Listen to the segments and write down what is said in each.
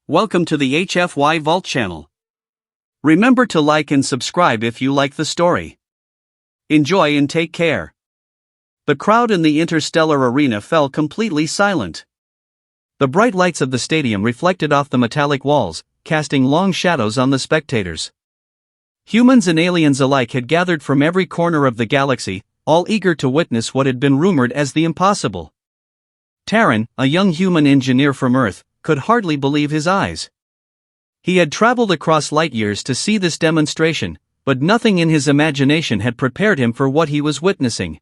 Welcome to the HFY Vault channel. Remember to like and subscribe if you like the story. Enjoy and take care. The crowd in the Interstellar arena fell completely silent. The bright lights of the stadium reflected off the metallic walls, casting long shadows on the spectators. Humans and aliens alike had gathered from every corner of the galaxy, all eager to witness what had been rumored as the impossible. Terran, a young human engineer from Earth, could hardly believe his eyes. He had traveled across light years to see this demonstration, but nothing in his imagination had prepared him for what he was witnessing.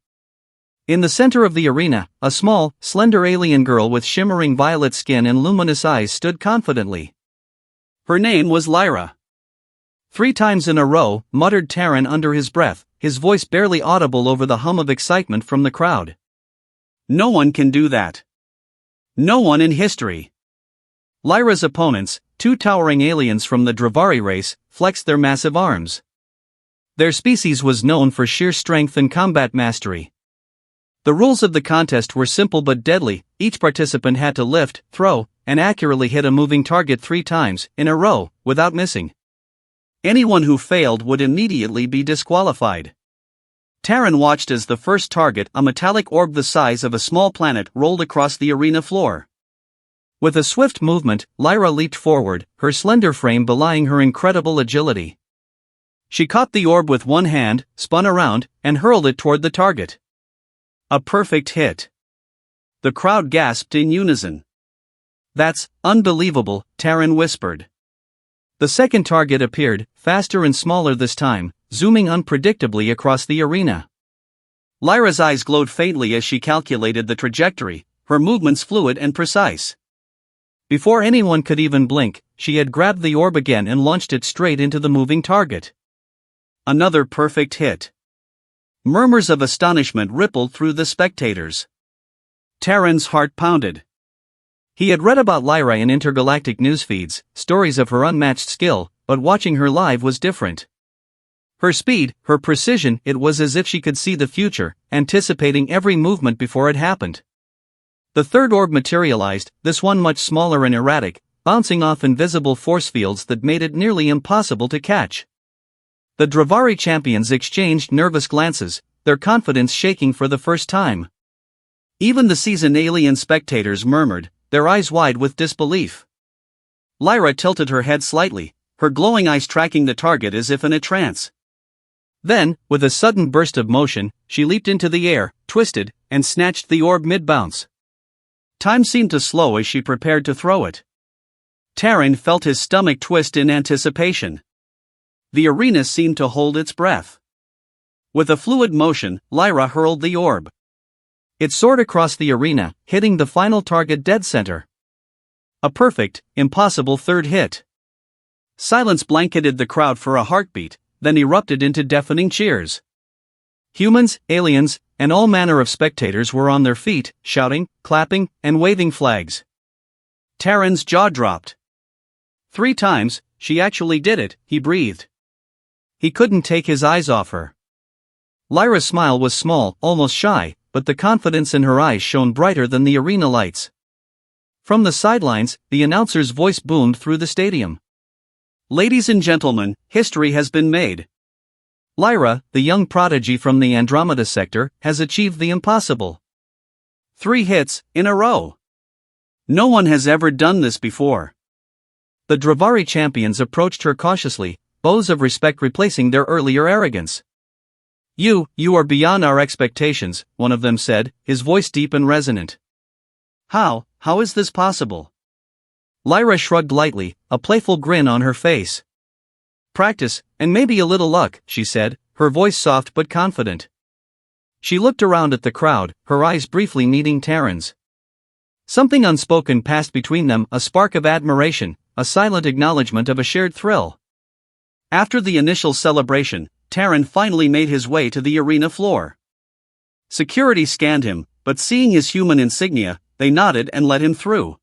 In the center of the arena, a small, slender alien girl with shimmering violet skin and luminous eyes stood confidently. Her name was Lyra. 3 times in a row, muttered Terran under his breath, his voice barely audible over the hum of excitement from the crowd. No one can do that. No one in history. Lyra's opponents, 2 towering aliens from the Dravari race, flexed their massive arms. Their species was known for sheer strength and combat mastery. The rules of the contest were simple but deadly. Each participant had to lift, throw, and accurately hit a moving target 3 times, in a row, without missing. Anyone who failed would immediately be disqualified. Terran watched as the first target, a metallic orb the size of a small planet, rolled across the arena floor. With a swift movement, Lyra leaped forward, her slender frame belying her incredible agility. She caught the orb with one hand, spun around, and hurled it toward the target. A perfect hit. The crowd gasped in unison. "That's unbelievable," Terran whispered. The second target appeared, faster and smaller this time, zooming unpredictably across the arena. Lyra's eyes glowed faintly as she calculated the trajectory, her movements fluid and precise. Before anyone could even blink, she had grabbed the orb again and launched it straight into the moving target. Another perfect hit. Murmurs of astonishment rippled through the spectators. Terran's heart pounded. He had read about Lyra in intergalactic news feeds, stories of her unmatched skill, but watching her live was different. Her speed, her precision, it was as if she could see the future, anticipating every movement before it happened. The third orb materialized, this one much smaller and erratic, bouncing off invisible force fields that made it nearly impossible to catch. The Dravari champions exchanged nervous glances, their confidence shaking for the first time. Even the seasoned alien spectators murmured, their eyes wide with disbelief. Lyra tilted her head slightly, her glowing eyes tracking the target as if in a trance. Then, with a sudden burst of motion, she leaped into the air, twisted, and snatched the orb mid-bounce. Time seemed to slow as she prepared to throw it. Terran felt his stomach twist in anticipation. The arena seemed to hold its breath. With a fluid motion, Lyra hurled the orb. It soared across the arena, hitting the final target dead center. A perfect, impossible third hit. Silence blanketed the crowd for a heartbeat, then erupted into deafening cheers. Humans, aliens, and all manner of spectators were on their feet, shouting, clapping, and waving flags. Terran's jaw dropped. 3 times, she actually did it, he breathed. He couldn't take his eyes off her. Lyra's smile was small, almost shy, but the confidence in her eyes shone brighter than the arena lights. From the sidelines, the announcer's voice boomed through the stadium. "Ladies and gentlemen, history has been made. Lyra, the young prodigy from the Andromeda sector, has achieved the impossible. 3 hits, in a row. No one has ever done this before." The Dravari champions approached her cautiously, bows of respect replacing their earlier arrogance. You are beyond our expectations," one of them said, his voice deep and resonant. How is this possible?" Lyra shrugged lightly, a playful grin on her face. "Practice, and maybe a little luck," she said, her voice soft but confident. She looked around at the crowd, her eyes briefly meeting Terran's. Something unspoken passed between them, a spark of admiration, a silent acknowledgement of a shared thrill. After the initial celebration, Terran finally made his way to the arena floor. Security scanned him, but seeing his human insignia, they nodded and let him through.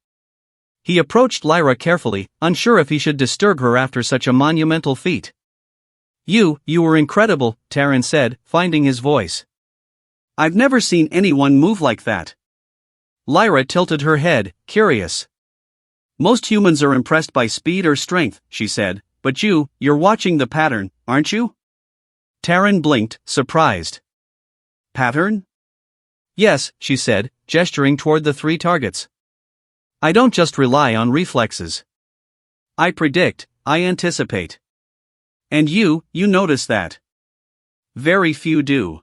He approached Lyra carefully, unsure if he should disturb her after such a monumental feat. You were incredible," Terran said, finding his voice. "I've never seen anyone move like that." Lyra tilted her head, curious. Most humans are impressed by speed or strength, she said, but you're watching the pattern, aren't you? Taryn blinked, surprised. Pattern? Yes, she said, gesturing toward the 3 targets. I don't just rely on reflexes. I predict, I anticipate. And you notice that. Very few do.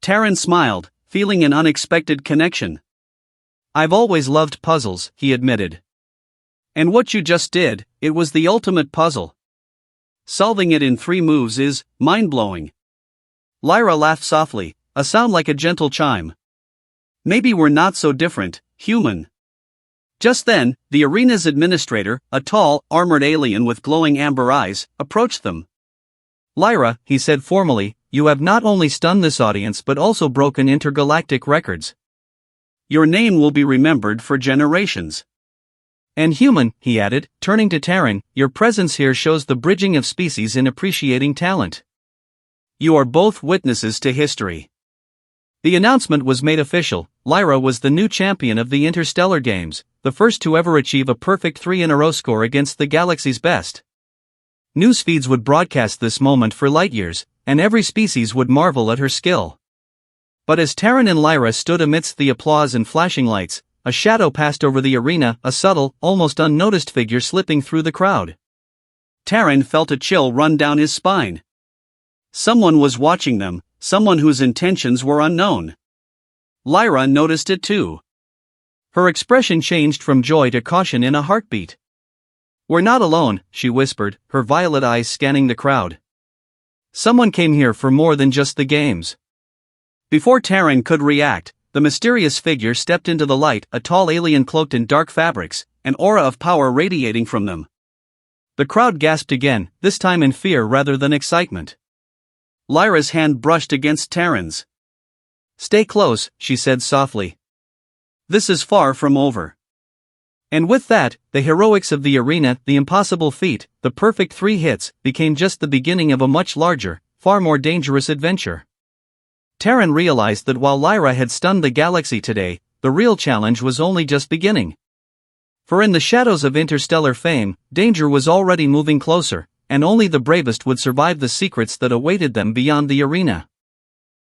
Taryn smiled, feeling an unexpected connection. I've always loved puzzles, he admitted. And what you just did, it was the ultimate puzzle. Solving it in 3 moves is mind-blowing. Lyra laughed softly, a sound like a gentle chime. Maybe we're not so different, human. Just then, the arena's administrator, a tall, armored alien with glowing amber eyes, approached them. Lyra, he said formally, you have not only stunned this audience but also broken intergalactic records. Your name will be remembered for generations. And human, he added, turning to Taryn, your presence here shows the bridging of species in appreciating talent. You are both witnesses to history. The announcement was made official. Lyra was the new champion of the Interstellar Games, the first to ever achieve a perfect 3-in-a-row score against the galaxy's best. News feeds would broadcast this moment for light years, and every species would marvel at her skill. But as Taryn and Lyra stood amidst the applause and flashing lights, a shadow passed over the arena, a subtle, almost unnoticed figure slipping through the crowd. Taryn felt a chill run down his spine. Someone was watching them, someone whose intentions were unknown. Lyra noticed it too. Her expression changed from joy to caution in a heartbeat. We're not alone, she whispered, her violet eyes scanning the crowd. Someone came here for more than just the games. Before Taryn could react, the mysterious figure stepped into the light, a tall alien cloaked in dark fabrics, an aura of power radiating from them. The crowd gasped again, this time in fear rather than excitement. Lyra's hand brushed against Taryn's. Stay close, she said softly. This is far from over. And with that, the heroics of the arena, the impossible feat, the perfect 3 hits, became just the beginning of a much larger, far more dangerous adventure. Taryn realized that while Lyra had stunned the galaxy today, the real challenge was only just beginning. For in the shadows of interstellar fame, danger was already moving closer, and only the bravest would survive the secrets that awaited them beyond the arena.